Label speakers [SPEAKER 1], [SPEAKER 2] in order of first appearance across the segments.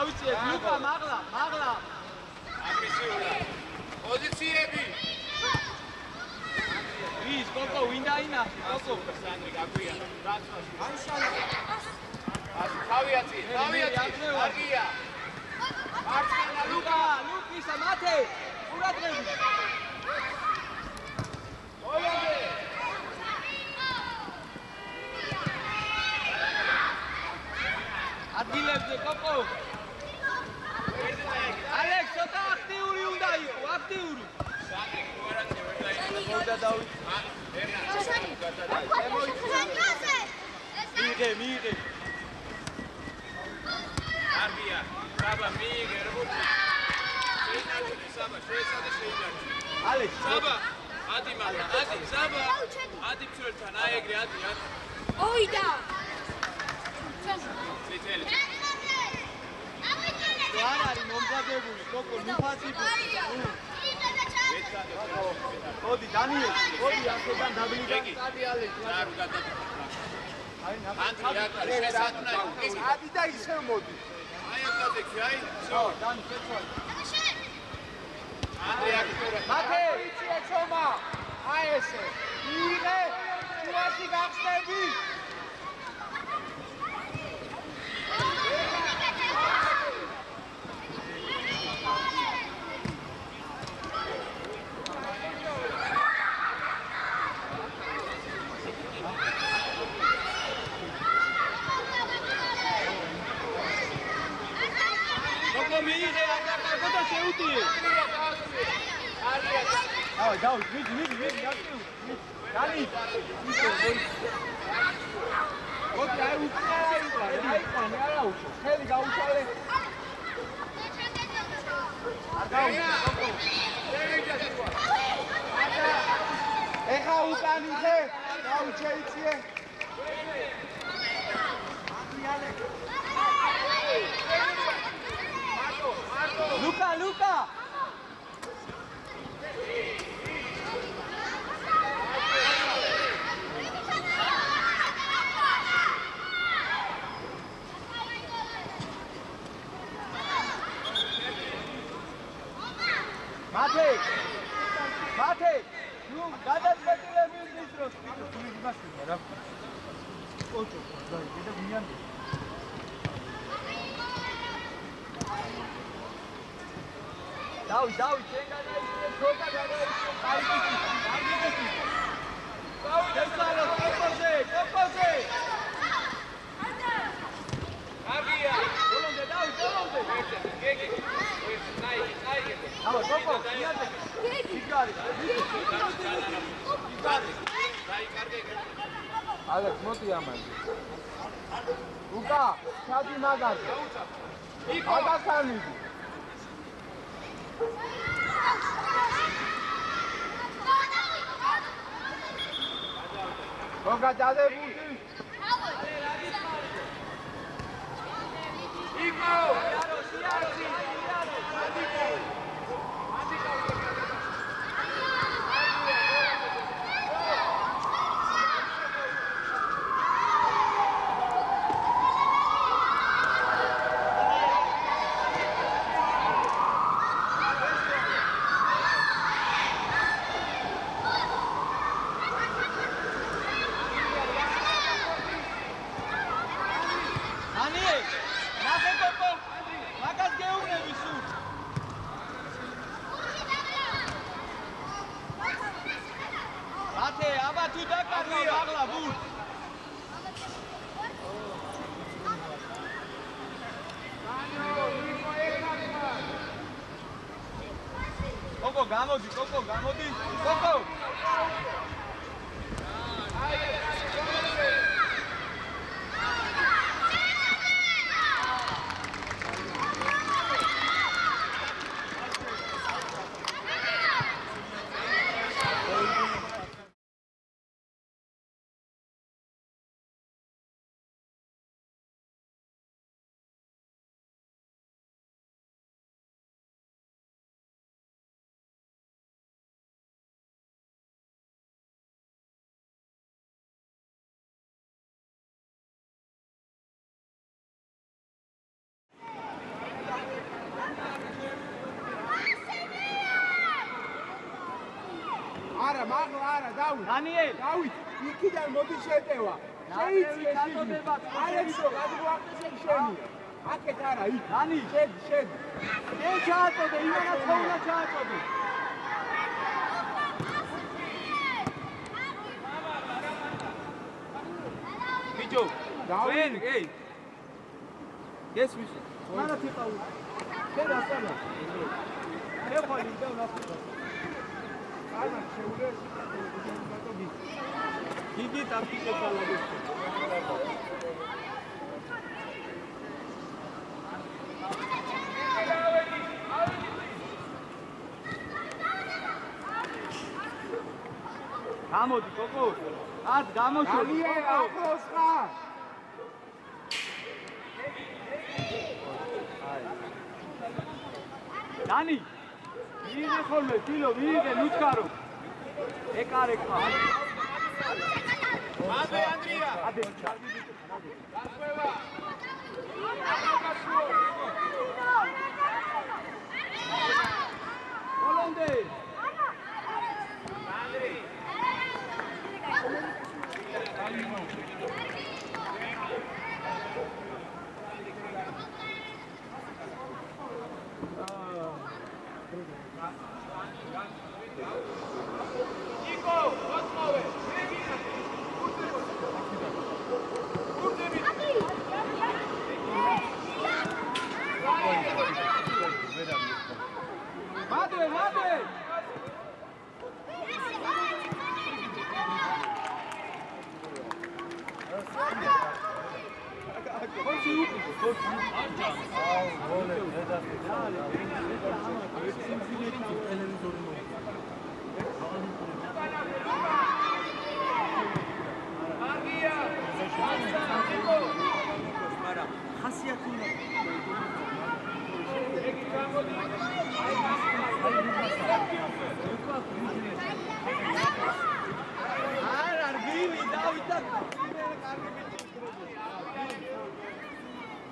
[SPEAKER 1] დავიწყეთ, ლუკა, მაღლა.
[SPEAKER 2] აგრესიულად. პოზიციები.
[SPEAKER 1] ვის, კოკო, ვინ დაინახე? კოკო,
[SPEAKER 2] სანდრი გაგვია. რაცვაში.
[SPEAKER 1] ანშალა.
[SPEAKER 2] თავიაცი. კარგია. მარცხენა
[SPEAKER 1] ლუკისა, მათე. ყურადღებით.
[SPEAKER 2] ოიაზე.
[SPEAKER 1] ადგილებზე, კოკო. ალექს, ცოტა აქტიური უნდა იყო, აქტიური.
[SPEAKER 2] სანდრი გუარაცი ვერ დაიწყო.
[SPEAKER 1] მოვიდა დავით. მიიღე.
[SPEAKER 2] კარგია. საბა მიიღე როგორც შეინარჩუნე საბა, შეინარჩუნე.
[SPEAKER 1] ალექს,
[SPEAKER 2] საბა, ადი მაღლა, ადი, საბა. ადი მცველთან, აი ეგრე, ადი.
[SPEAKER 3] ოიდა.
[SPEAKER 2] ცეცელი.
[SPEAKER 1] არ არის მომზადებული, კოკო, ნიფაცი. მოდი, დანიელ, მოდი ასოდან დაბლიდან წადი ალექს.
[SPEAKER 2] ზარუ გადადი.
[SPEAKER 1] აი,
[SPEAKER 2] ანდრია, შესაძნაი.
[SPEAKER 1] ადი და ისევ მოდი.
[SPEAKER 2] აი ამ გადაიქი, აი.
[SPEAKER 1] დანი, შეცვალე.
[SPEAKER 2] ანდრია,
[SPEAKER 1] მათე, იცი ეცომა. აი ესე. მიიღე, შუაში გახსნები. კოკო მიიღე, არ დაკარგო და შეუტიე. დავით, მიდი, აქტიური. დანი. კოკო, აი უკან, არა უშო. ხელი გაუშალე. არ გაუშალე, კოკო. ეხა უკან იხე, გაუჩეიციე. ლუკა. მათე. ნუ გადაწყვეტილე მის დროს. იმასია რა. ოჭო, და გვიანდი. დავით, შენ გადაიჭრე, ცოტა გადაიჭრე, კარგია. დავით, ესალო, კოპოზე.
[SPEAKER 2] კარგია.
[SPEAKER 1] ბოლომდე, დავით.
[SPEAKER 2] გეგი. ნაი.
[SPEAKER 1] აბა, კოპო, მიადე. სიგარი.
[SPEAKER 2] დაი, კარგია.
[SPEAKER 1] ალექს, მოდი ამაზე. ლუკა, ჩადი მაგაზე. აგასანიდი. გოგა დადებული.
[SPEAKER 2] იკო.
[SPEAKER 1] სიარო. კოკო, გამოდი. მაღლა არა, დავით.
[SPEAKER 3] დანიელ.
[SPEAKER 1] დავით, იქიდან მოდი შეტევა. შეიწიე
[SPEAKER 3] გაწოდება,
[SPEAKER 1] არებსო, გადმოახტეს ეგ შენია. აქეთ არა, იქ.
[SPEAKER 3] დანი.
[SPEAKER 1] შენ.
[SPEAKER 3] მე ჩააწოდე, იმანაც ხოუნა ჩააწოდე. ბიჭო, დავით, ეი. გესმის? მარა თიყავ. შენ ასალა. ეხალი და ნახო.
[SPEAKER 1] ანა შეულეს.
[SPEAKER 3] დიდი ტაქტიკა ლაგოს. გამოდი კოკო. ად გამოშვი.
[SPEAKER 1] ახლოს ხარ.
[SPEAKER 3] დანი. ვიღე ხოლმე, ფილო, ვიღე ლუჩკარო. ეკარე ხარ.
[SPEAKER 2] ადე ანდრია.
[SPEAKER 3] ადე.
[SPEAKER 2] გასვევა.
[SPEAKER 3] ჰოლანდე.
[SPEAKER 2] ანდრი. ნიკო, მოსმოვე.
[SPEAKER 3] მადე, მადე. ხოში უკიდე, ხოში.
[SPEAKER 1] აუ, გოლე, დედასი.
[SPEAKER 3] ტელევიზორი მო.
[SPEAKER 2] მაგია.
[SPEAKER 3] მაგრამ ხასიათი უნდა.
[SPEAKER 2] ეგ გამოდი.
[SPEAKER 3] არა, რბილი დავით და კარგი ბიჭი.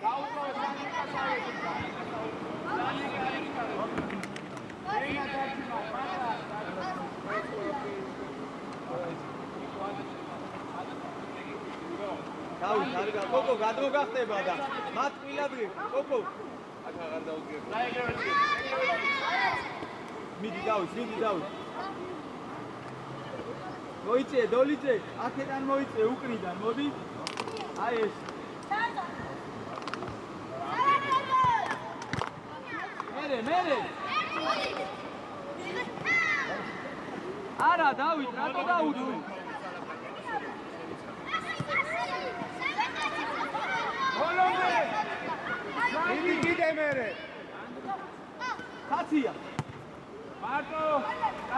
[SPEAKER 2] დაუყო სანიკასავედი.
[SPEAKER 3] დავით, კარგა, კოკო გადმოგახტება და მათ ყვილადღი, კოკო.
[SPEAKER 2] აქ აღარ დაუგებ. და ეგრევე.
[SPEAKER 3] მიდი დავით, მიდი დავით. მოიწე, დოლიძე, აქედან მოიწე უკრიდან, მოდი. აი ეს. მერე. არა, დავით, რატო დაუძვე?
[SPEAKER 1] ჰოლანდე. მიდი კიდე მერე.
[SPEAKER 3] კაცია.
[SPEAKER 2] მარტო.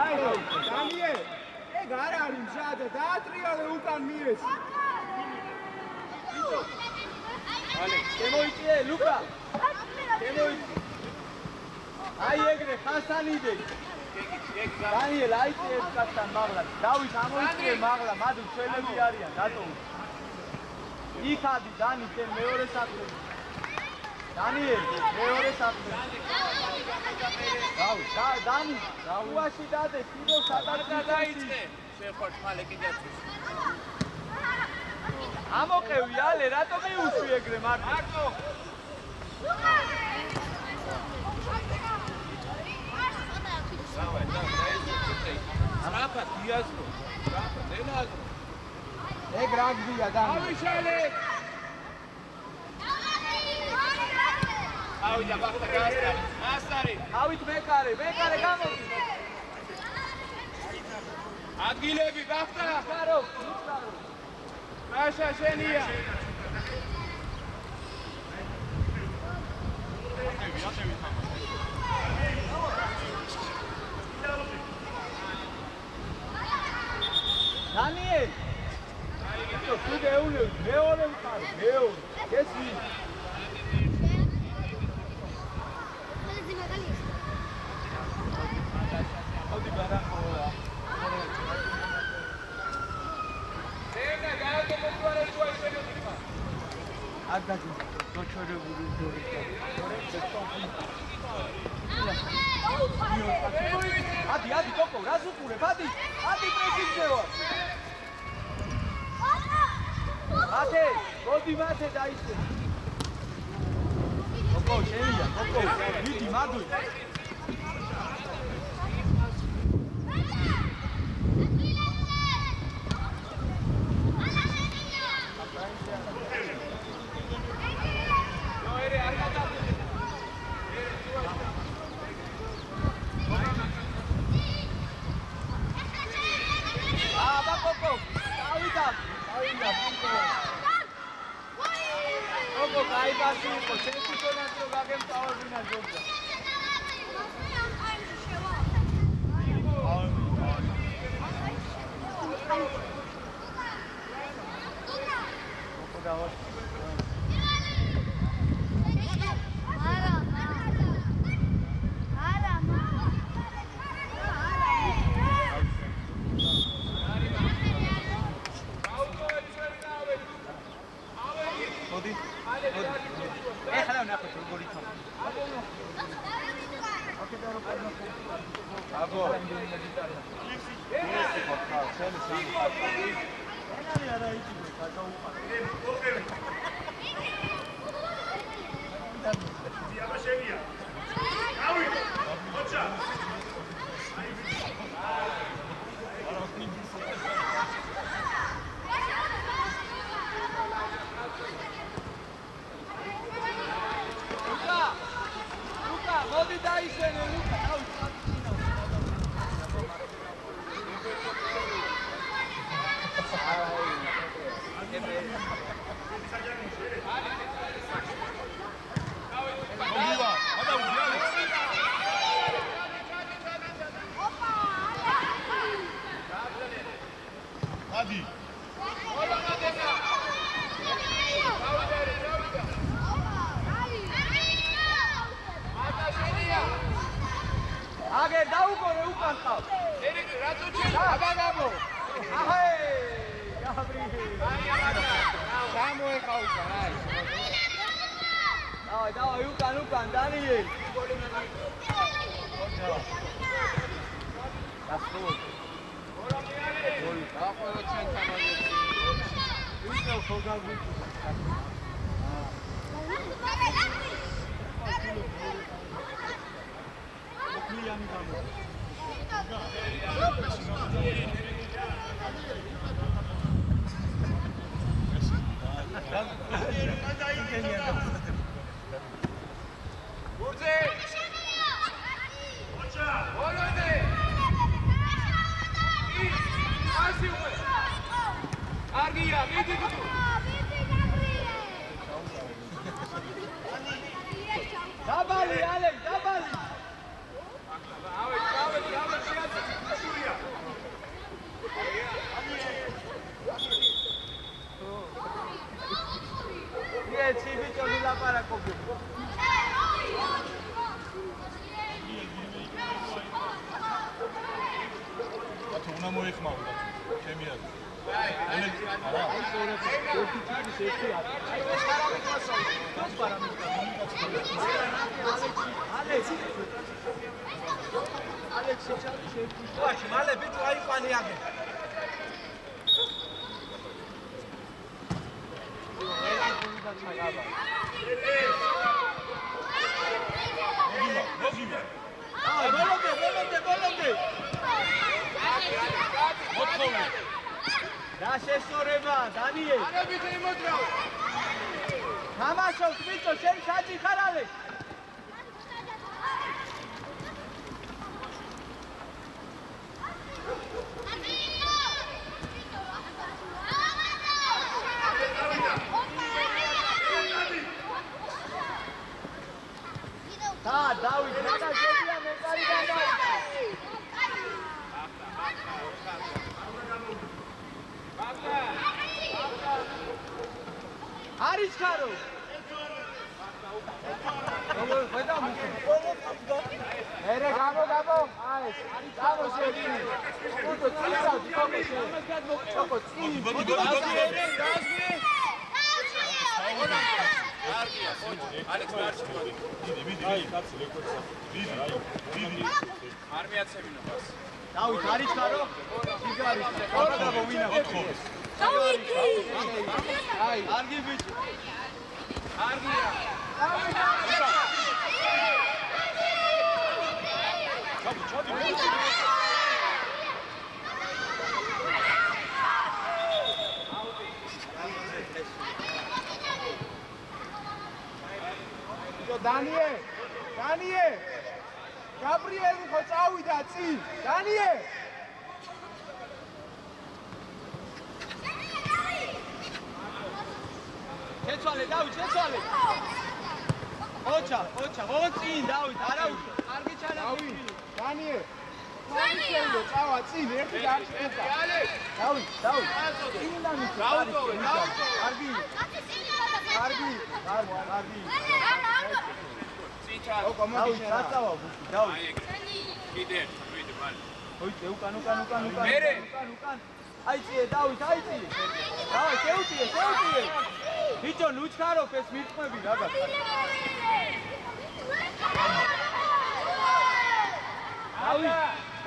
[SPEAKER 1] აი, დანიელ. ეგ არ არის მზადე, დაატრიალე უკან მიეს.
[SPEAKER 3] შემოიწე, ლუკა. შემოიწე. აი ეგრე ხასანიდე. დანიელ, აიწე ეს კაცთან მაღლა. დავით, ამოიწე მაღლა, მადუ ჩვენები არიან, დატო. იქ ადი, დანი, შენ მეორე საფრთხე. დანიელ, მეორე საფრთხე. დავით, დანი, უაში დადე, კიდევ სადაც
[SPEAKER 2] დაიწყე. შენ ხარ ხალე კიდეც.
[SPEAKER 3] ამოყევი ალე, რატო მიუშვი ეგრე მარტო?
[SPEAKER 2] რაფა დიაზრო. რაფა დენაზრო.
[SPEAKER 1] ეგ რაგბია დანი.
[SPEAKER 2] ავიშალე. ავიდა ბახტა გასტარი. ასარი.
[SPEAKER 3] ავით მეკარე გამოდი.
[SPEAKER 2] ადგილები ბახტა.
[SPEAKER 3] გარო.
[SPEAKER 2] რაშა შენია.
[SPEAKER 3] დანიელ. თუ გეუნე, მეორე ვყავ, მეორე. ეს ვინ? ოდი ბარახოა.
[SPEAKER 2] ენა გააკეთებუარე შუა შენოთქმა.
[SPEAKER 3] არ დაგი, გოჩორებული ძორი. ადი, კოკო, რას უყურებ? ადი. მათე დაისვენ. ოკო, შენია, ოკო. მიდი, მადლი. ოკო, კაი ბაში იყო, შენ თვითონაც რო გაგემწავებინა ჯობდა. ოკო დავა. მოდი დაისვენე ლუკა, აგერ დაუგორე უკან ხავს.
[SPEAKER 2] ერიკ რატოჩი?
[SPEAKER 3] დაგაგაბო. აჰე! გაბრი. გამოეყავდა რა ის. დავай უკან დანიელი. გასულ. გოლი დაყოლო ჩვენთან მოიწი. ვიდეო ხოგაგუ. Kliani gamo.
[SPEAKER 2] Burze! Ocha! Olode! Asi ume! Argia, midi tu!
[SPEAKER 3] Dabali, Alex, dabali!
[SPEAKER 4] უნდა მოეხმაურა ჩემი აზრით.
[SPEAKER 3] ვაში, მალე ბიჭო აიყვანი აგე. ბოლომდე.
[SPEAKER 4] მოთხოვნა.
[SPEAKER 3] რა შესწორება, დანიელი?
[SPEAKER 2] არაბით იმოძრავ.
[SPEAKER 3] თამაშობ ბიჭო, შენ საჭი ხარ ალე? დავით, რა შეგვია მეკარი და არის ხარო? როგორ ხედავ ერე გამო აი ეს გამო შედი უთო წირავდი კოკო წინ
[SPEAKER 2] ალექს მარჩი
[SPEAKER 4] დიდი აი კაცი ლეკოცა დიდი
[SPEAKER 2] არ მიაცემინობას
[SPEAKER 3] დავით არის ხარო? სიგარი გაბაგაბო ვინა
[SPEAKER 4] მოთხოვს
[SPEAKER 3] აი არგი ბიჭო
[SPEAKER 2] კარგია.
[SPEAKER 1] დანიე გაბრიელი ხო წავიდა წინ დანიე შეცვალე დავით შეცვალე ოჩა წინ დავით არა კარგი ჩანაწერი დანიე დავით წავა წინ ერთი გაჩერდა დავით წინიდან
[SPEAKER 2] გაუტოვე
[SPEAKER 1] კარგი
[SPEAKER 2] ციტა
[SPEAKER 1] დავით დაწავა დავით
[SPEAKER 2] კიდე ვიდე მალე
[SPEAKER 1] ოიცე უკან
[SPEAKER 2] მერე
[SPEAKER 1] აიწიე დავით აიწიე დავით შეუტიე ბიჭო ლუჩქაროფ ეს მირწმები რაღაც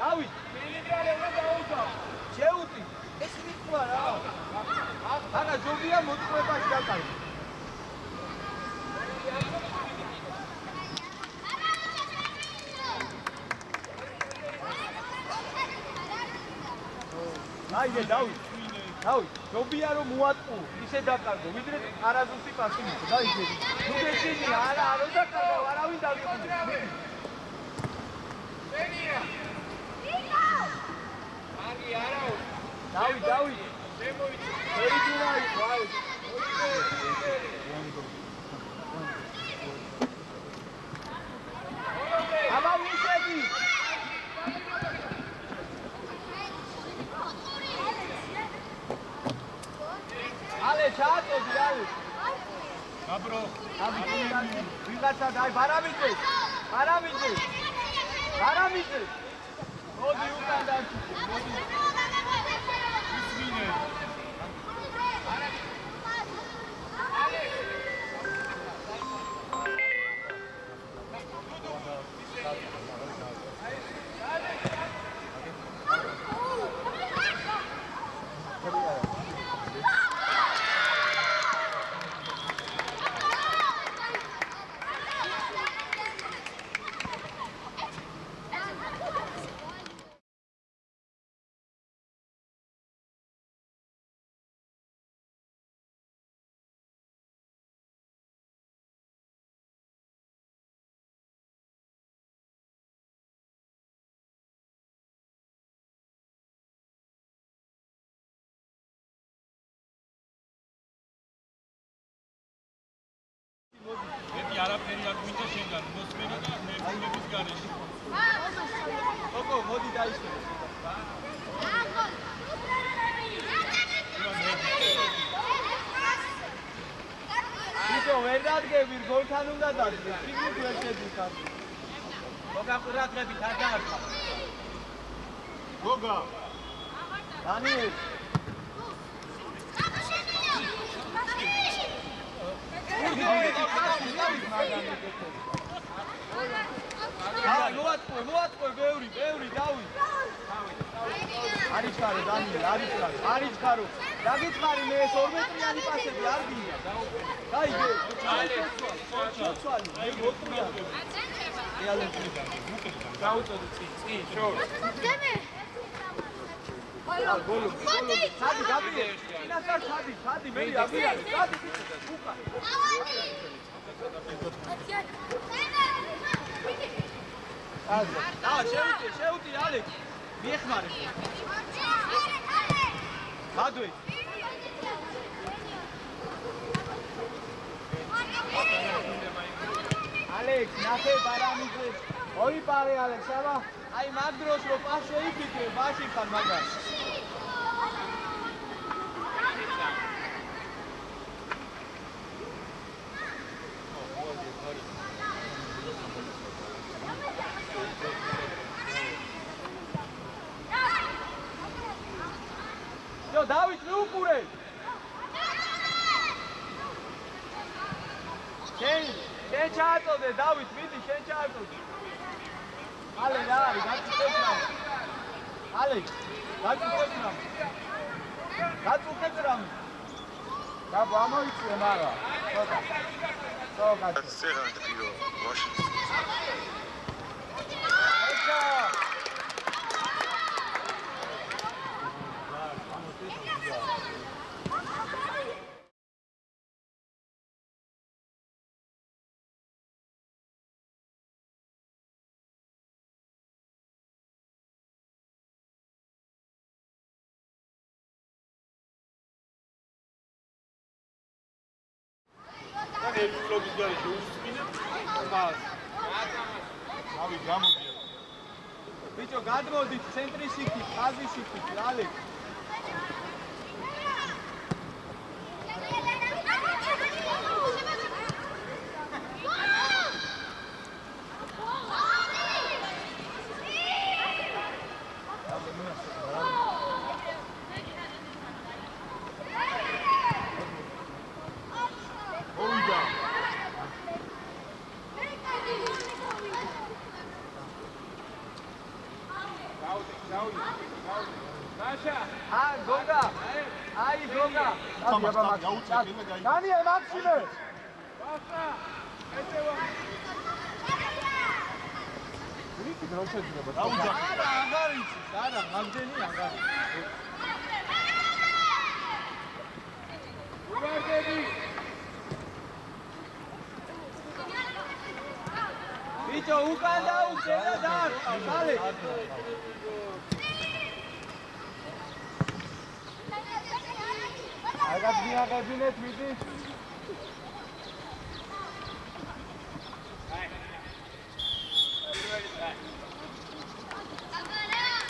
[SPEAKER 1] დავით მინიტრალე უნდა დაუწავ შეუტი ეს მირწმა რა არა ჯობია მოწყვებაში დაკარგო აიდე დავით ჯობია რომ მოატყუ ისე დაკარგო ვიდრე არაზუსტი პასი მისო დაიჯერე ნუ გეჩინი არა დაკარგო არავინ დაგიყვი
[SPEAKER 2] შენია კარგი არაო
[SPEAKER 1] დავით
[SPEAKER 2] შემოიწი
[SPEAKER 1] ერიდუნაი აბა მისები ale ჩააწოდი ale
[SPEAKER 4] აბრო
[SPEAKER 1] ვიღაცა დაი ბარამიძე მოდი უკან დარჩი მოდი
[SPEAKER 4] ისმინე ერთი არაფერი არ გვინდა შენგან მოსმენა და ნერვების გარეშე
[SPEAKER 1] ოკო მოდი დაიშალე ისო ვერ დადგები გოლთან უნდა დადგე ფიგურით ვერ შედის კარგი გოგა ყურადღებით არ დაარქვა გოგა დანიელ მოატყო ბევრი დავით არიჩქარო დანიელ არიჩქარო დაგიწყარი მე ეს 2 მეტრიანი პასები არ გინდა დაიგე ჩოცვალი მე მოწვია
[SPEAKER 2] გაუწოდე წინ შორ
[SPEAKER 1] გოლო სადი გაბრიე წინასწარ სადი მე აბიარი სადი უკა შეუტი ალექ მიეხმარე გადვე ალექ ნახე ბარამიძე ოიპარე ალექ აბა აი მაგ დროს რო პას შეიფიქრე ბაში ხარ მაგას დავით მე უყურე შენ ჩააწოდე დავით მიდი შენ ჩააწოდე ale რა არის გაწუხეთ რამე
[SPEAKER 3] გაბო ამოიწვე მარა. ცოტა. ცოტა.
[SPEAKER 5] Serrano tiro, Washington.
[SPEAKER 4] ერთულობის გარეშე უსწმინეთ მას. ავი გამოდია.
[SPEAKER 3] ბიჭო გადმოდით ცენტრის იქით, ხაზის იქით, ალეკ. გოგა. აი გოგა. დანიელ მაქსიმე. ბასა. ესევა. რითი დრო შეიძლება? არა, აღარ იცი. არა, მაგდენი აღარ. უვარდები. ბიჭო, უკან დაუჭე და დაარტყავ, დალე. აგად მიაღებინეთ მიდი.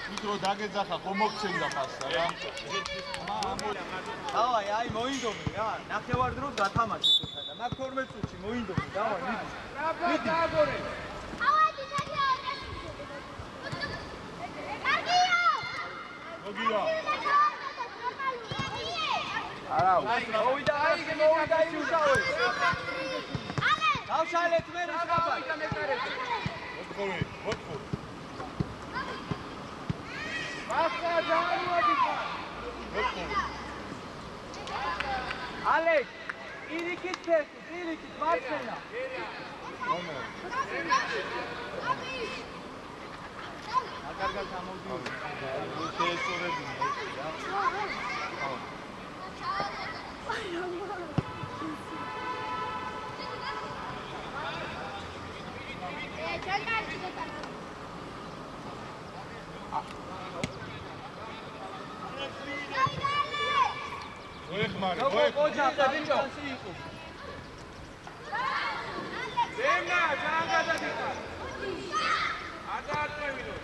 [SPEAKER 4] მიკრო დაგეძახა ხომ მოგცემდა ხასა რა.
[SPEAKER 3] დავაი, აი მოინდომი რა. ნახევარდროს გათამაშე თუთა და მაგ 12 წუთში მოინდომი, დავაი, მიდი. მიდი. დააგორე.
[SPEAKER 6] ავადი დაგია. კარგია.
[SPEAKER 4] მოგია.
[SPEAKER 3] არა, მოვიდა, აი მოვიდა იუშავე.
[SPEAKER 6] ალე.
[SPEAKER 3] დავშალეთ მე რაბა.
[SPEAKER 4] მოთხოვე, მოთხოვე.
[SPEAKER 3] ბასა დაამოდის.
[SPEAKER 4] მოთხოვე.
[SPEAKER 3] ალეკ, ირიქით ფეხი, ირიქით მარცხენა. მომო. აკარგად ამოვიდი. შეესწორებინა ეს რა. აუ.
[SPEAKER 4] მოეხმარე,
[SPEAKER 3] როგორ
[SPEAKER 4] მოეხმარე.
[SPEAKER 3] ოჯახი ბიჭო.
[SPEAKER 2] ზემნა, ჩანგადადიკა. აკარტევინო.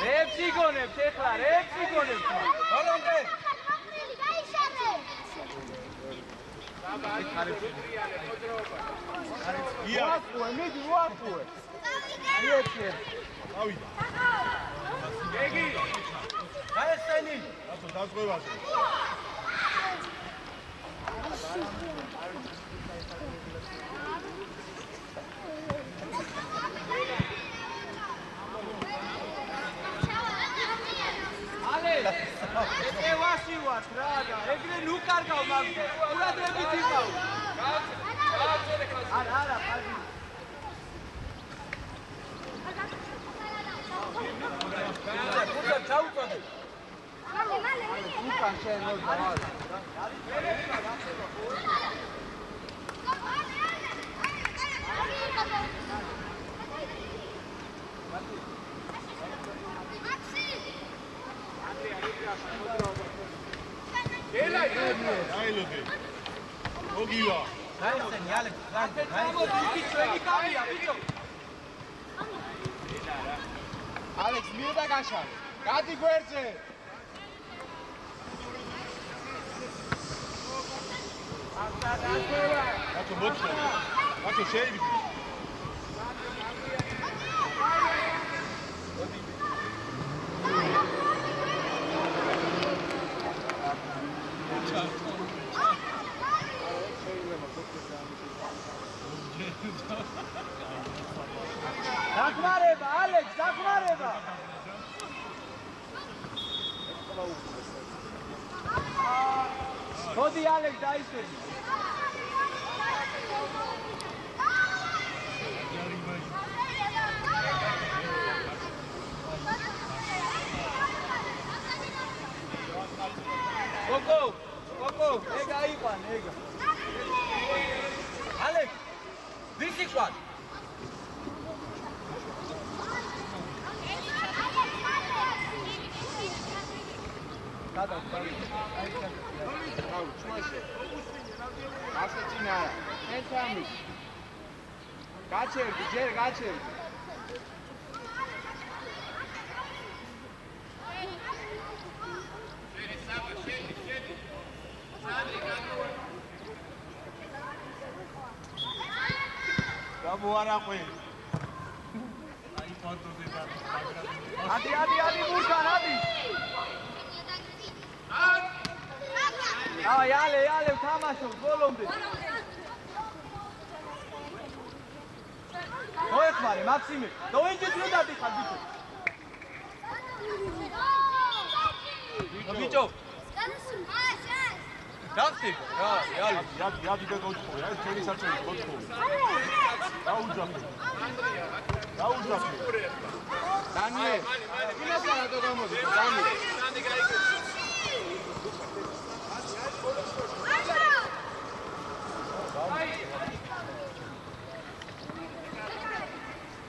[SPEAKER 3] რეფს იგონებთ ეხლა, რეფს იგონებთ. ბოლომდე. უაფუე, მიდი უაფუე. იეთიე.
[SPEAKER 4] ავიდა.
[SPEAKER 2] გეგი.
[SPEAKER 3] გაესენი.
[SPEAKER 4] რატო დაზღვევაზე?
[SPEAKER 3] ალე, ე ვაში ვარ რა და ეგრე ნუ კარგავ მაგდე. ურადრებით იყავ. არა, არა, ხაზი. გუდა ჩაუწოდე. უკან შენ რო დავალ.
[SPEAKER 4] დაილოდე. მოგივა.
[SPEAKER 3] გაიხსენი ალექს, გამოდი იქით ჩვენი კამია, ბიჭო. ალექს მივიდა გაშალე. გადი გვერდზე.
[SPEAKER 4] რატო მოთხოვე? რატო შეივიდე?
[SPEAKER 3] დაგმარება, ალექს, დაგმარება. მოდი ალეკ დაიშვები. კოკო, ეგ აიყვან, ეგ. ალეკ, ვის იყვან? გაჩერდი, ჯერ გაჩერდი.
[SPEAKER 1] გამოარაყვე.
[SPEAKER 4] აი ფოტოზე და
[SPEAKER 3] ადი, მურგან, ადი. ალე, თამაშობ, ბოლომდე. მოეხმარე, მაქსიმე. დოინჯით რო დადიხარ, ბიჭო. გახტი? რა,
[SPEAKER 1] იადი და გოთხოვე, აი ჩვენი საჭირო გოთხოვე. დაუძახე. დანიელ. იმასა რატო გამოდი?
[SPEAKER 2] სანდი გაიგე.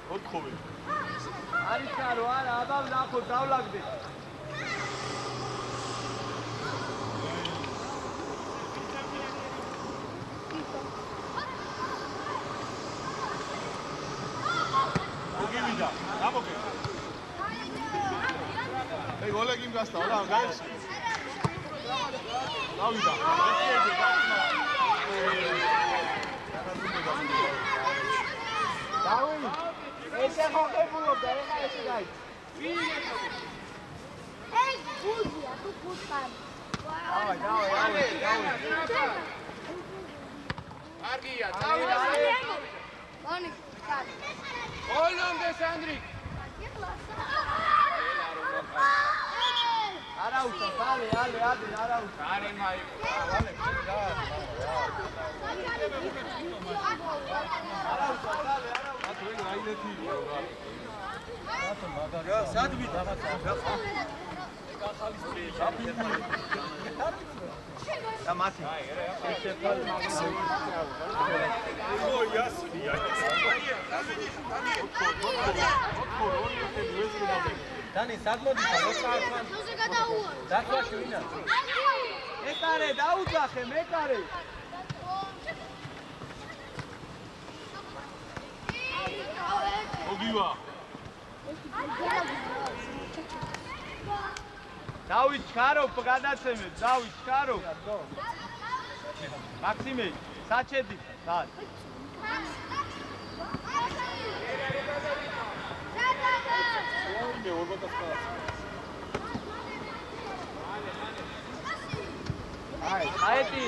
[SPEAKER 1] გოთხოვე.
[SPEAKER 3] არის ჩარო, არა, აბა ნახო, დავლაგდე.
[SPEAKER 1] მოგივიდა, გამოგე. ეგ ოლეგი მგასტაო რა, გაიხსნა. გავიდა. დავი, ესე ხოხებულობდა, ეხა ესე გაი.
[SPEAKER 6] Эй, Бузия, тут пускай.
[SPEAKER 3] დავай.
[SPEAKER 2] კარგია,
[SPEAKER 6] Лоник,
[SPEAKER 2] ბოლომდე სანდრიკ.
[SPEAKER 3] არა უშავს, ალე, არა უშავს.
[SPEAKER 2] არი მაიკო.
[SPEAKER 3] და მათი. დანი, სად მოდიხარ?
[SPEAKER 6] Слушай, когда уор.
[SPEAKER 3] დაქვაში ვინა? ეკარე, დაუძახე, მეკარე.
[SPEAKER 1] მოგივა.
[SPEAKER 3] დავით ჩქარობ, გადაცემებ, დავით ჩქარობ. მაქსიმე, საჩედი, სად? აეტი,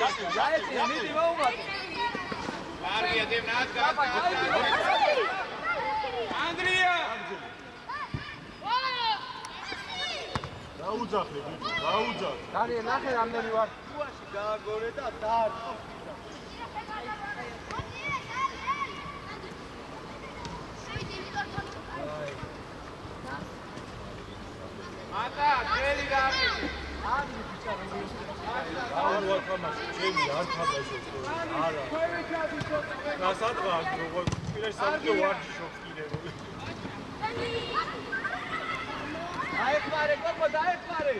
[SPEAKER 3] მიდი მოუმატე.
[SPEAKER 2] კარგია, დემნად ანდრია.
[SPEAKER 1] დაუძახე, დაუძახე.
[SPEAKER 3] დანიელ, ნახე რამდენი ვარ. შუაში გააგორე და დაარტყო.
[SPEAKER 2] ატა, ძველი გააკეთე.
[SPEAKER 3] ადი ბიჭა როგორ
[SPEAKER 1] დაუვა თამაში, ჩემი არ ხდება ეს. არა. გასადღა, როგორ პირას სამჯერ ვარჯი შობს კიდე.
[SPEAKER 3] დაეხმარე, კოკო, დაეხმარე.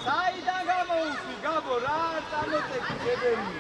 [SPEAKER 3] საიდან გამოუშვი, გაბო, რა წამოწეკი დებენი.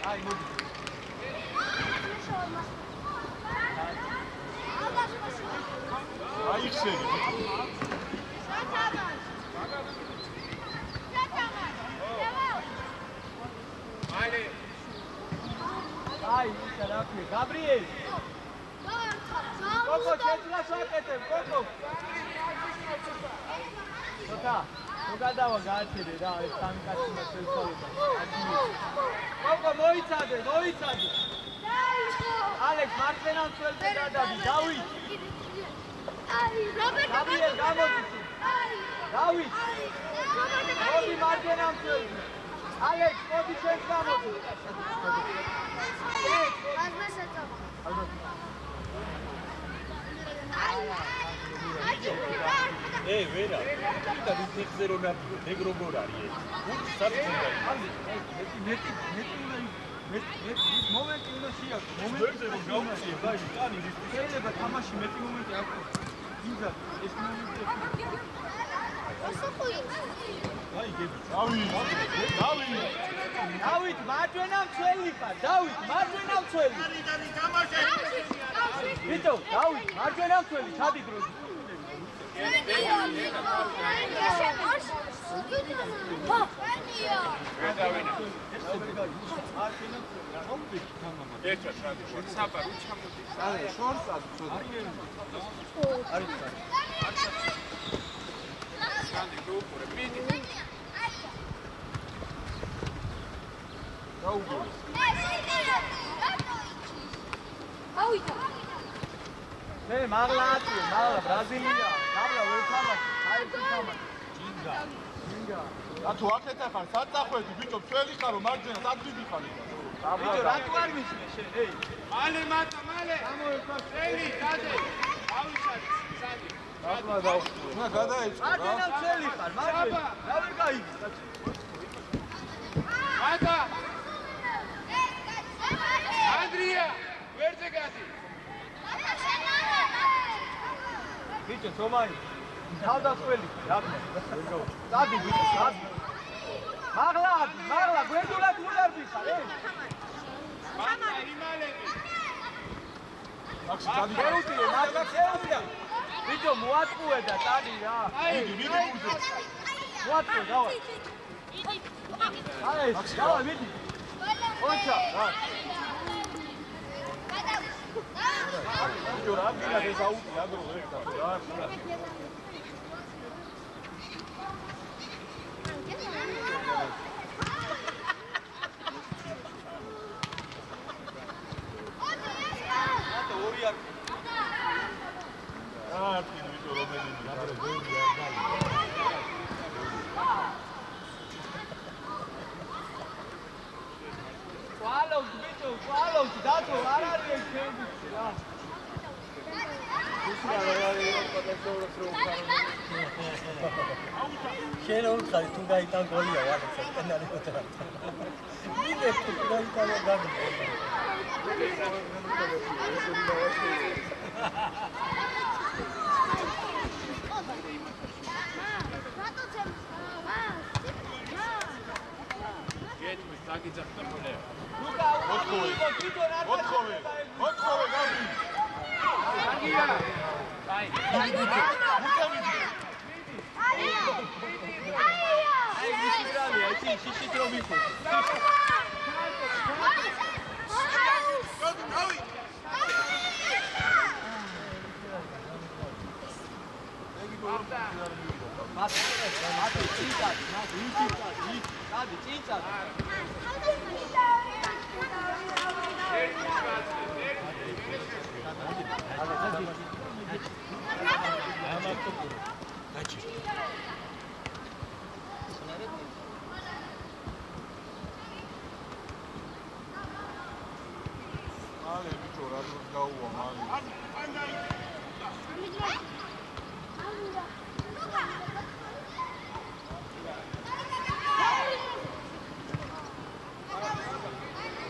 [SPEAKER 3] აი მოდი.
[SPEAKER 4] აი ხსენი.
[SPEAKER 3] აი, ისა რა ქვია, გაბრიელი. კოკო, შეძლას ვაკეთებ, კოკო. ცოტა, ნუ გადავა გააჩერე რა, ეს სამი კაცი მას ელცავება. კოკო, მოიცადე. ალექს, მარცხენა მცველზე გადადი, დავით. გაბრიელ, გამოდი. დავით. მოდი მარცხენა მცველზე. ალექს, მოდი შენ გამოდი.
[SPEAKER 4] ვერა. და ვიქნებზე რომ ნაბიო, მეგრობორ არის ეს. უც საფრთხეა.
[SPEAKER 3] მეტი მომენტი უნდა შეაქვს.
[SPEAKER 4] მომენტზე რომ გავუწიე, ბაი, კანი ვის
[SPEAKER 3] შეიძლება თამაში მეტი მომენტი აქვს. იზა, ეს მომენტი.
[SPEAKER 4] აი გები.
[SPEAKER 3] დავით, მარჯვენა მცველი ხარ. დავით, მარჯვენა მცველი. ვიტო, დავით, მარჯვენა მცველი, ჩადი დროზე. მე მაღლა ბრაზილია. მაღლა ვერ თამაში. აი თამაში. ჯინგა.
[SPEAKER 4] რატო აქეთა ხარ? საწახვედი ბიჭო, წველი ხარო, მარჯვენა სადვიდი ხარ.
[SPEAKER 3] ბიჭო, რატო არ მისმე შენ? ეი.
[SPEAKER 2] მალე. წელი, გადე. ავიშარი, სადი.
[SPEAKER 4] აბა დავხტო. უნდა გადაეწყო რა.
[SPEAKER 3] მარჯვენა მცველი ხარ, მარჯვენა. რა ვერ გაიგე?
[SPEAKER 2] ადა. ანდრია, ვერზე გადი.
[SPEAKER 3] ბიჭო, თომარი. თავდასველი, რაბმა. დადი ბიჭო, დადი. მაღლა, გვერდულად უნდა ვიხარ, ე?
[SPEAKER 2] მამა, იმალები.
[SPEAKER 4] აქ ჩადი.
[SPEAKER 3] შეუძლია. ბიჭო, მოატყუე და დადი რა.
[SPEAKER 4] მიდი გუზე.
[SPEAKER 3] მოატყუე, დავა. აი, დავა, მიდი. ოჩა, რა.
[SPEAKER 4] ბიჭო, რა გინდა ეს აუტი აგრო ერთად. რა.
[SPEAKER 3] ყვალობს, დათო, არ არის ეს შემბიცი რა.
[SPEAKER 1] შენ უთხარი თუ გაიტან გოლია ვარცა პენალი მოწა. მიდე თუ გაიტან გაგო.
[SPEAKER 2] გეთმის დაგიძახდა ხოლე.
[SPEAKER 3] ლუკა,
[SPEAKER 4] ოთხოვე გავი.
[SPEAKER 2] აგია. აი.
[SPEAKER 3] აი, მისგრალია, იცი, შიშით რომ იყო. მათი წინწადი, დადი წინწადი.
[SPEAKER 4] მალე ბიჭო, რა დროს გაუვა მალე.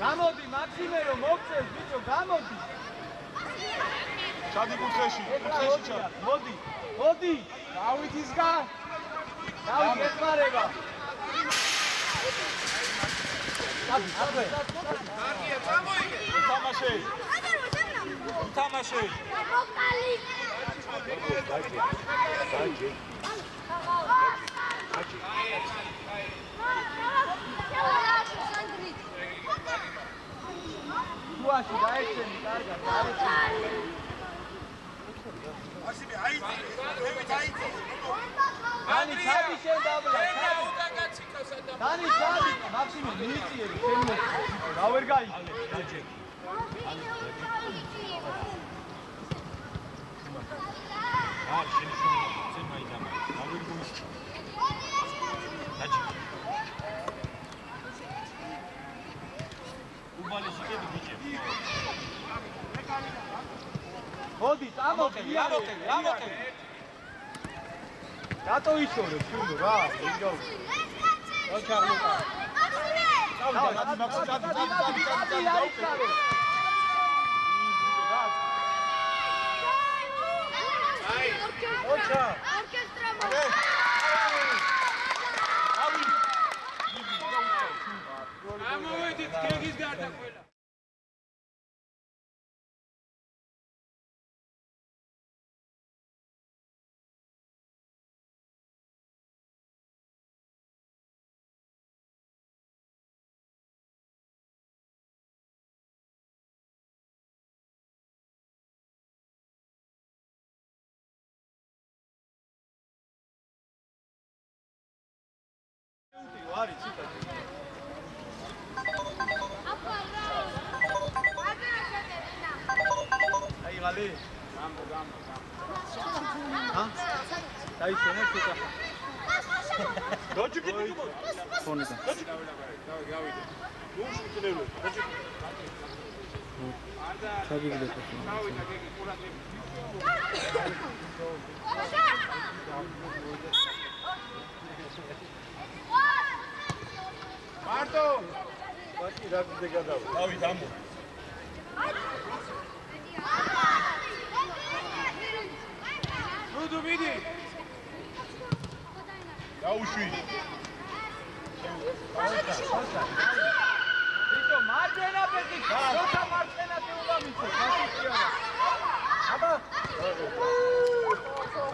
[SPEAKER 3] გამოდი მაქსიმე რომ მოგწევს ბიჭო, გამოდი.
[SPEAKER 4] ჩადი კუთხეში ჩადი.
[SPEAKER 3] მოდი. დავით ისგა. დავით ეხმარება.
[SPEAKER 2] კარგია, წამოიგე.
[SPEAKER 4] თამაშე. თამაშე.
[SPEAKER 6] მოკალი.
[SPEAKER 3] თუაში დაეცემი კარგად დაეცემი
[SPEAKER 1] ასიმე აიწე მე დაიწე
[SPEAKER 3] დანი ჩადი შენ დაბლა დანი ჩადი მაქსიმე მიიწიერი შენ მოხდა რა ვერ გაიგე
[SPEAKER 4] არ შენიშნული ზემაიდან რა ვერ გულში დაჭი უბალისიკები ბიჭები
[SPEAKER 3] მოდი წამოყევი რატო იშორე შვილო რა იგავ ოჩაღლოკა დადი ოჩა
[SPEAKER 6] ორკესტრა
[SPEAKER 2] ამოვედით გეგის გარდა ყველა
[SPEAKER 3] არის ციტატი აი გალი გამო ჰა დაი შენე ციტა
[SPEAKER 4] დაჭიკი თქო
[SPEAKER 3] ფონიდან
[SPEAKER 2] გავიდე
[SPEAKER 4] გულში წნევო დაჭიკი
[SPEAKER 3] ჩაგიგდე
[SPEAKER 2] გავიდა გეგი ყურადღება
[SPEAKER 1] მარტო
[SPEAKER 4] ბაკი რა გზე გადავა დავით ამო
[SPEAKER 2] რუდუ მიდი
[SPEAKER 4] დაუშვი
[SPEAKER 3] იტო მარჯვენა პექი როცა მარჯვენა თეულა მიცე გასიჩიარა აბა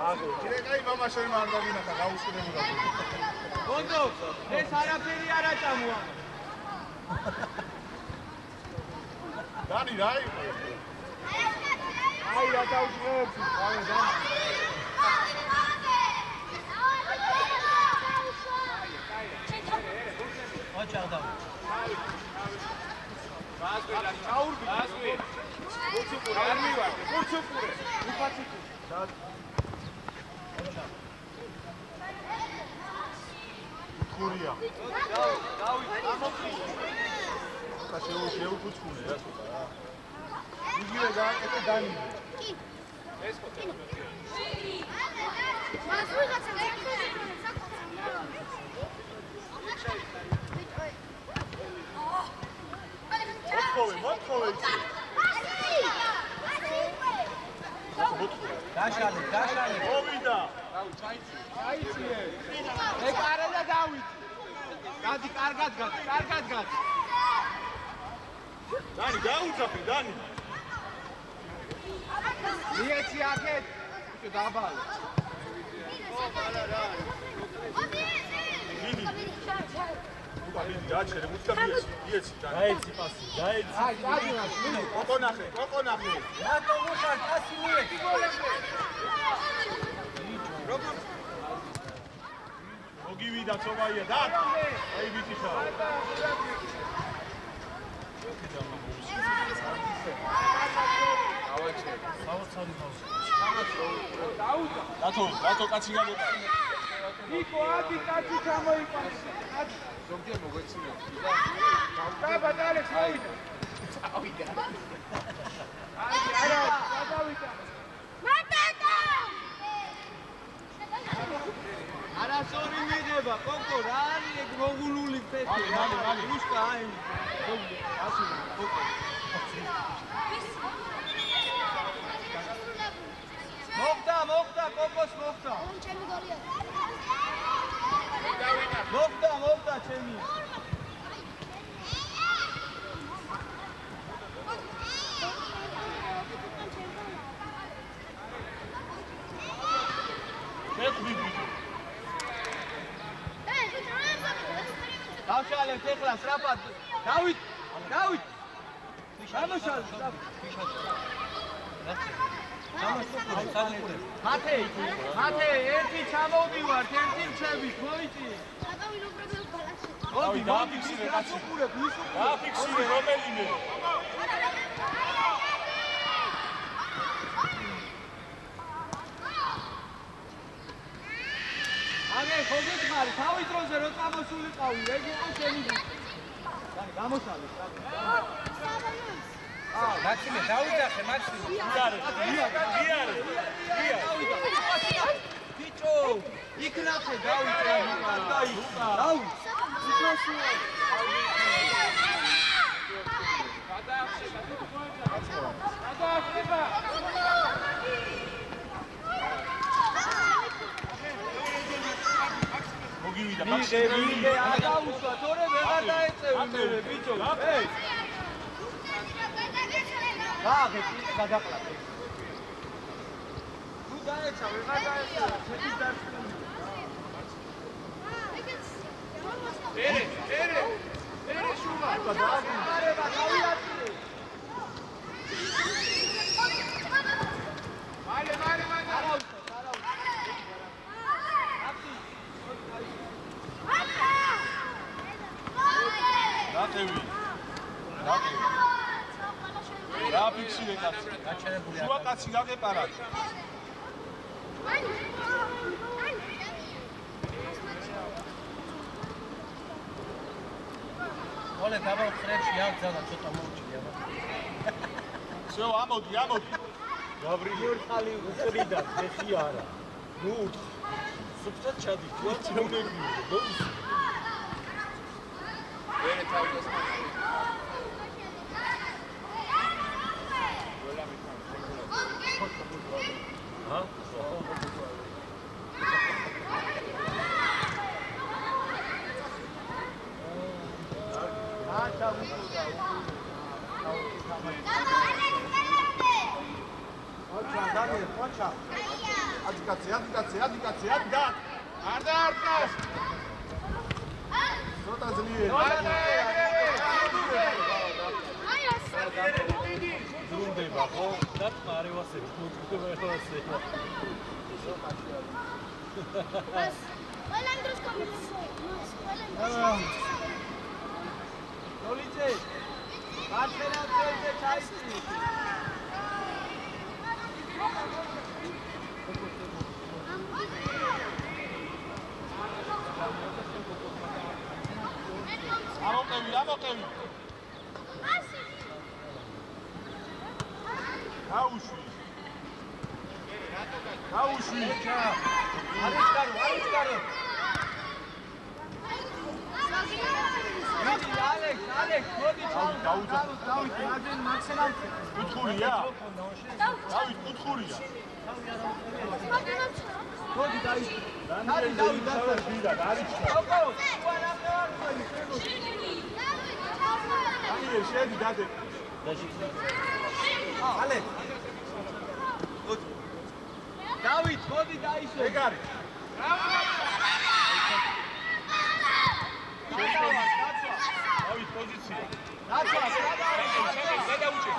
[SPEAKER 1] აგო კაი მამა შენ არ დავინახა გაუსკნებოდა
[SPEAKER 3] გონდო ეს არაფერი არ აწამოა
[SPEAKER 1] დანი რა იყო აი რა დავჭრებს აი და
[SPEAKER 3] ოჩაღდა
[SPEAKER 2] გასვლა ჩაურბი გასვლა კურცუპური არ მივარ კურცუპური უფაციკი
[SPEAKER 1] ხურია
[SPEAKER 3] დავით ამოყრი
[SPEAKER 1] შეუკუჩქუნე რა ცოტა რა იგივე გააკეთე დანი
[SPEAKER 2] ეს ხო
[SPEAKER 6] მას ვიღაცა
[SPEAKER 1] მოთხოვე იცი
[SPEAKER 3] დაშალი
[SPEAKER 1] მოვიდა
[SPEAKER 3] აიციე ეკარე და დავით გადი კარგად გადი
[SPEAKER 1] დანი გაუძაფე დანი
[SPEAKER 3] მიეცი აქეთ ბიჭო დაბალე
[SPEAKER 1] დაჩერე მუსკაბიეს იეცი დანი
[SPEAKER 4] დაეცი პასი დაეცი
[SPEAKER 3] აი დაგინას მინე
[SPEAKER 1] კოკონახე
[SPEAKER 3] მარტო მუშარ პასი მიეცი გოლებზე
[SPEAKER 1] მოგივიდა ცობაია და აი ვიციხა
[SPEAKER 4] რატო კაცი გამოდა
[SPEAKER 3] იკო აკი კაცი ჩამოიყვანს
[SPEAKER 2] ზოგჯერ მოგეცინო
[SPEAKER 3] და ბატალე წავიდა არა გადავიდა
[SPEAKER 6] მატატა
[SPEAKER 3] არასორი მიღება კოკო რა არის ეგ მოგულული ფეთი მალი უშკა აი ასი კოკო მოხდა კოკოს მოხდა
[SPEAKER 6] ჩემი გოლია
[SPEAKER 3] მოხდა ჩემი დავით ეხლა სწრაფად. დავით. ჩამოშალ სწრაფად. მათე, ერთი ჩამოვდივართ, ერთი მჩებით, მოიწი. მოდი,
[SPEAKER 2] დაფიქსირე, კაცი. დაფიქსირე, რომელიმე.
[SPEAKER 3] ამე ხოგეთ ხარი, თავის დროზე რო წამოსულიყავი, ეგ იყო შენი. გამოსალე,
[SPEAKER 1] მაქსიმე, დავიძახე, მაქსიმე.
[SPEAKER 2] იარე.
[SPEAKER 3] ბიჭო, იქ ნახე დავით, დავით. იქნასია.
[SPEAKER 2] გადაახება. მოგივიდა
[SPEAKER 3] მიგე აგაუსვა, თორე ვეღარ დაეწევი მე ბიჭო. ეი. გააღე, გადაყლაპე. თუ დაეცა, ვეღარ დაეწევი, შედის დარწმუნებული.
[SPEAKER 2] ერე შულა.
[SPEAKER 3] გადააღება, გავიაცილე.
[SPEAKER 2] მალე. დაწევი. დაფიქსირე კაცი. გაჩერებული. შუა კაცი გაგეპარათ.
[SPEAKER 1] ოლე დაბალ ხრებში აღძალა ცოტა მოუჭია.
[SPEAKER 2] всё, ამოდი.
[SPEAKER 4] გავრილი ხალი უყრიდა, ეხი არა. ნუ სუფთად ჩადი, თუ ჩაუნებდი.
[SPEAKER 2] ერე თავის ადიკაცი. არ დაარტყას. ცოტა ძლიერი.
[SPEAKER 4] ზრუნდება ხო? დათმა არევასები, მოწდება ეხლასე.
[SPEAKER 6] ყველამ დროს კომისია.
[SPEAKER 3] ნოლიცე. მარცხენა წელზე ჩაიწვი.
[SPEAKER 2] ამოყევი. გაუშვი.
[SPEAKER 3] არიჩკარო. ალექს, მოდი დავით, მაგენ მაქსენამ
[SPEAKER 2] კუთხურია. დავით კუთხურია.
[SPEAKER 3] მოდი დავით.
[SPEAKER 2] შედი დადე.
[SPEAKER 3] ალე. დავით, მოდი დაისო.
[SPEAKER 2] ეგ არის. დავით პოზიცია.
[SPEAKER 3] დაცვა,
[SPEAKER 2] გადაუჭე.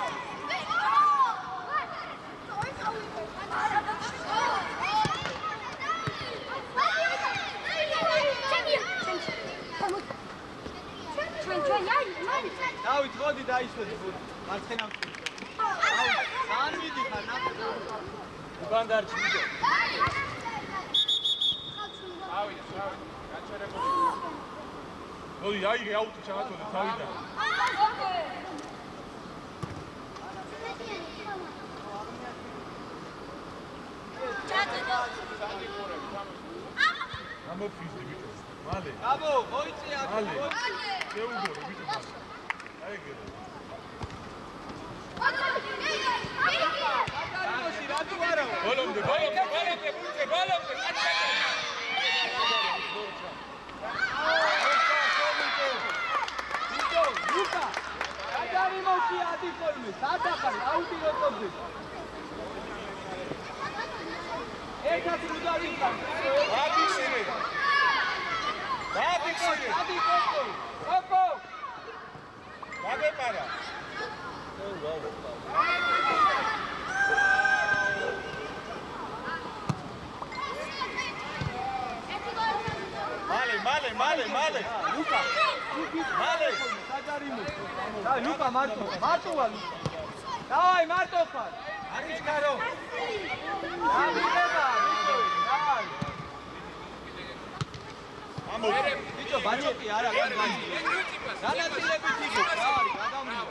[SPEAKER 3] დავით, მოდი დაისვედი, მარცხენა მწვერვალ. ძალიან მიდიხარ, ნახე.
[SPEAKER 4] უკან დარჩი ვიდეო.
[SPEAKER 2] გაჩერებული. მოდი, აიღე აუტო ჩავაწოდე თავიდან. ამოფრიზდი ვიდეო. მალე.
[SPEAKER 3] აბო, მოიწია,
[SPEAKER 2] მალე. შეუგორო ვიდეო მალე. აიგე.
[SPEAKER 3] აკარიმოში რა თუ არა?
[SPEAKER 2] ბოლომდე.
[SPEAKER 3] ვიდეო, ლუკა. აკარიმოში ადიკოლმე, სადახარ, აუდი როტობდი. ერთად რუდარი გან.
[SPEAKER 2] აფიქსირე.
[SPEAKER 3] ადი კოკო. კოკო.
[SPEAKER 2] გაგეპარა. მალე.
[SPEAKER 3] ლუკა.
[SPEAKER 2] მალე.
[SPEAKER 3] საჯარიმო. და ლუკა მარტოა ლუკა. დავაი მარტო ხარ.
[SPEAKER 2] აღიჩქარო.
[SPEAKER 3] აღიჩქარა. დავაი.
[SPEAKER 2] ამო.
[SPEAKER 3] ბიჭო ბაჭოკი არა განაჩი. განაწილებით იყო. დავაი გადამიო.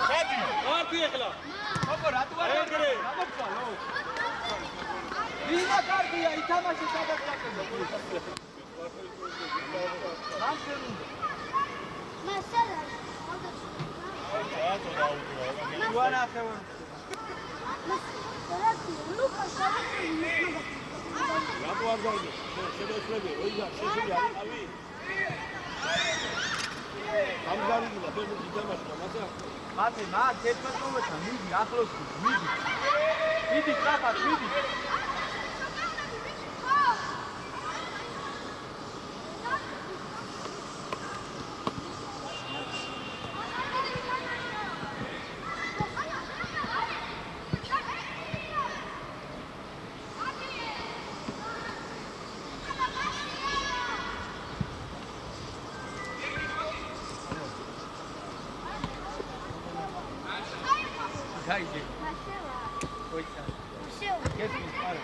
[SPEAKER 2] ხადი.
[SPEAKER 3] ვარდი ეხლა. ოკო რატო არ
[SPEAKER 2] ეგრე.
[SPEAKER 3] გამოგცვალო. ვინა კარგია ითამაშე სადაც გაკეთო. გამწევი.
[SPEAKER 6] მასალა.
[SPEAKER 2] რატო დაუდგა?
[SPEAKER 3] ვანახევ.
[SPEAKER 6] ლუკა შევეცი.
[SPEAKER 4] რატო არ გაიგე? შედოწრები, ოია, შეშელი არ იყავი? გამგარილა, ფეხი ითამაშა, მაგრამ
[SPEAKER 3] მათე მათ 11 მომეცა მიდი ახლოს მიდი. მიდი წაფად მიდი. გაიგე. ოიცა. გესმის არა.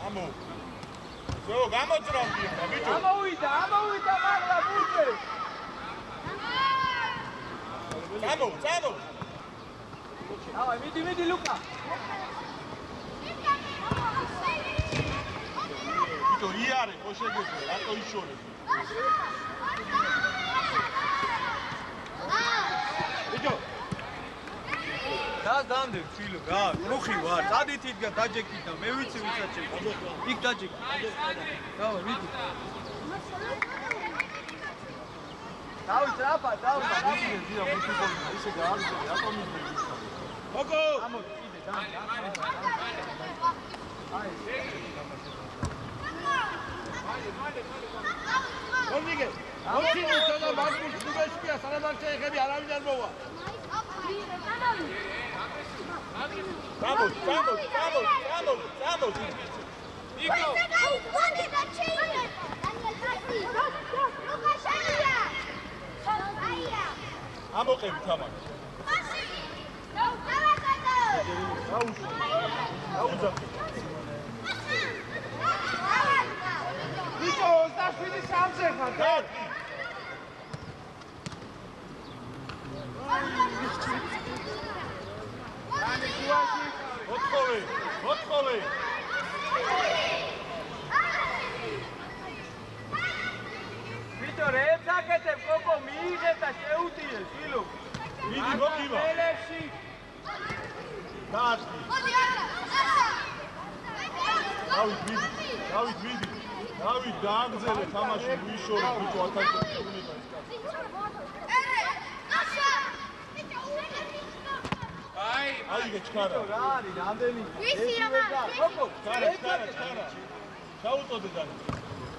[SPEAKER 2] ამო. ზო გამოძრავდი ხა ბიჭო.
[SPEAKER 3] ამოვიდა მაგლა ბურჯე.
[SPEAKER 2] წამო.
[SPEAKER 3] ავай მიდი ლუკა.
[SPEAKER 2] ბიჭო იარე ხო შეგეძლო რატო იშორე? ბიჭო
[SPEAKER 3] რა დამდე ფილო რა რუხი ვარ სადით იდგა დაჯეკი და მე ვიცი ვისაც შეგვიძლია იქ დაჯეკი დავა მიდი დავით რაფა მიდი ზია მუსიკოლა ისე გაარჩე რატომ მიდი
[SPEAKER 2] ოკო
[SPEAKER 3] ამო კიდე დამდე აი
[SPEAKER 2] გონიგე მოწინე და მაგმუს დუბეშკია სალამარჩე ეხები არავინ არ მოვა Vamos.
[SPEAKER 6] Nico! Vodi da Cina! Daniel Bassi! Luca Shania! Shania!
[SPEAKER 2] ამოყევი თამარ.
[SPEAKER 6] Bassi! დავაკეთე!
[SPEAKER 2] აუძახი.
[SPEAKER 3] ბიჭო 27 სამზე ხარ და
[SPEAKER 2] ოთხოვე.
[SPEAKER 3] ბიჭო რეებს აკეთებ კოკო მიიღებ და შეუტიეს ილო
[SPEAKER 2] მიდი მოგივა.
[SPEAKER 3] ელებში
[SPEAKER 2] დაარტყი. დავით მიდი. დავით დააგზელე თამაში ვიშორე ბიჭო ათასი უნდა. აი გეჩქარა.
[SPEAKER 3] რა არის რამდენი
[SPEAKER 6] ვიცი რა არის?
[SPEAKER 3] კოკო
[SPEAKER 2] ჩქარა. ჩაუწოდე და.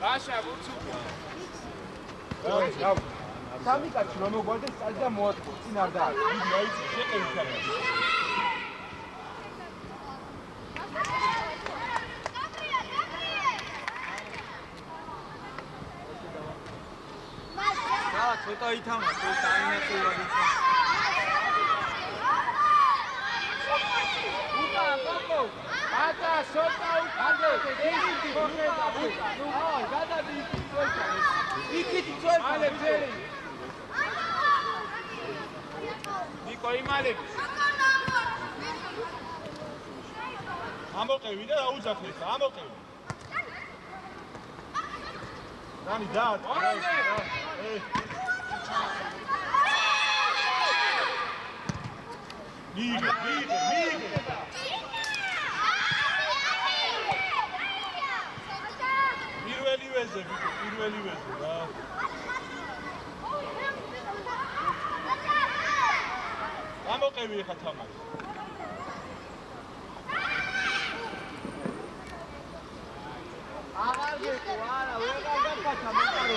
[SPEAKER 1] გაშა უცუქა.
[SPEAKER 2] რა.
[SPEAKER 3] სამი კაცი რომ მოგვარდეს წადი და მოატყო წინ არ დააქვს
[SPEAKER 2] მიდი აი შეყევი ხარ.
[SPEAKER 3] რა ცოტა ითამაშ ეს აინაცულად უკა კოკო ატა ცოტა უკადე დიდი ხოხედა აი გადადი იქით წველა მალე ფერი
[SPEAKER 1] ნიკო იმალები.
[SPEAKER 2] ამოყევი და აუძახე ხა ამოყევი. რანი დაარტყი. მიიღე. პირველი გამოყევი ეხა თამარი.
[SPEAKER 3] აღარ გეკო, არა, ვეღარ გაფათა მეტარო.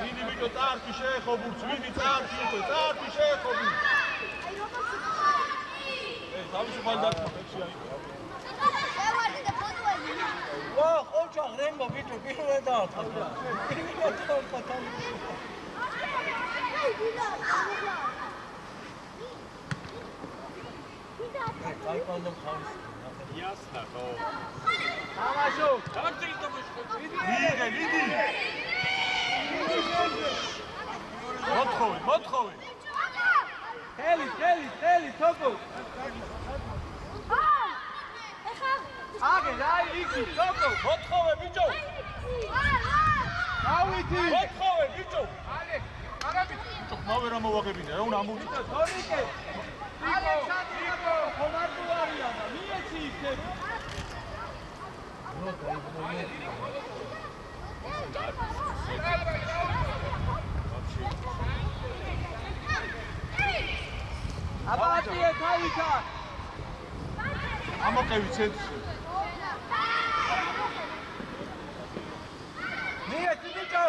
[SPEAKER 2] ვინი ვიდო წარკი შეეხო ბურთს, ვინი წარკი იყო, წარკი შეეხო ბურთს. თავისუფალ დათმობებში აიყო.
[SPEAKER 3] ვა, ხოჭა ღრემბა ბიჭო, პირველად დააწყდა. ტაიკვანდო ხავის.
[SPEAKER 4] იასნა ხო.
[SPEAKER 3] თამაშო.
[SPEAKER 4] დაგრძელი და მოშხო.
[SPEAKER 2] ვიდი. მოთხოვე.
[SPEAKER 3] ხელი, თოკო. აგე, რაი, იგი, თოკო.
[SPEAKER 2] მოთხოვე ბიჭო.
[SPEAKER 3] ავითი.
[SPEAKER 2] მოთხოვე ბიჭო. ბიჭო, მავე რა მოვაგებინე, რა უნდა ამოვიწო.
[SPEAKER 3] თორიკე. ალექსანდრიაკო, ხომარტუარია და მიეცი იქნები. აბატიე თავითა.
[SPEAKER 2] ამოყევი ცენტრში.
[SPEAKER 3] მიეცი ბიჭო.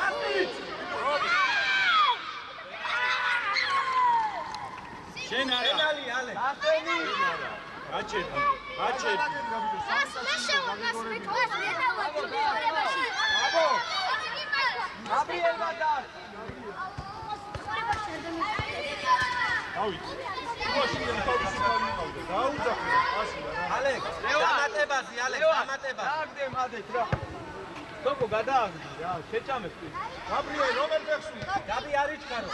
[SPEAKER 3] ასიც.
[SPEAKER 4] შენ არა.
[SPEAKER 3] ale. ახენი.
[SPEAKER 4] გაჩერდი.
[SPEAKER 3] აბო. გაბრიელ ბატარ.
[SPEAKER 2] ავიც. მოშინე თავისუფალი მოვიდა. დაუძახე, ასე რა.
[SPEAKER 3] ალექს, დამატებაზე, ალექს, დამატებაზე. დააგდე მადეთ რა. თოკო გადააგდი რა, შეჭამებს.
[SPEAKER 2] გაბრიელ, რომელ ფეხს?
[SPEAKER 3] გაბი არიჩქარო.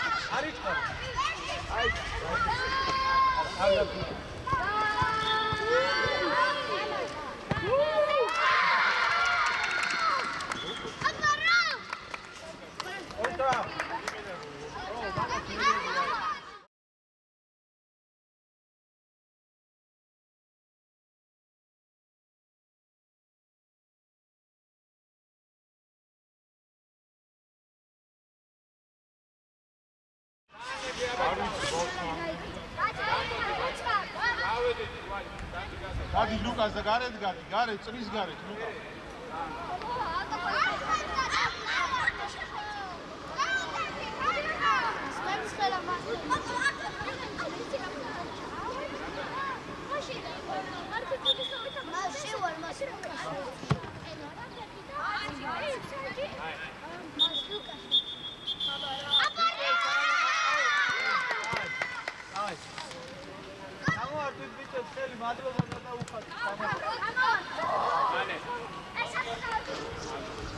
[SPEAKER 3] აი.
[SPEAKER 2] გადი ლუკას და გარეთ გადი, გარეთ წრის გარეთ ლუკა.
[SPEAKER 3] გამოვარდით ბიჭო, ხელი მადლობა და უხატი.
[SPEAKER 6] Come on.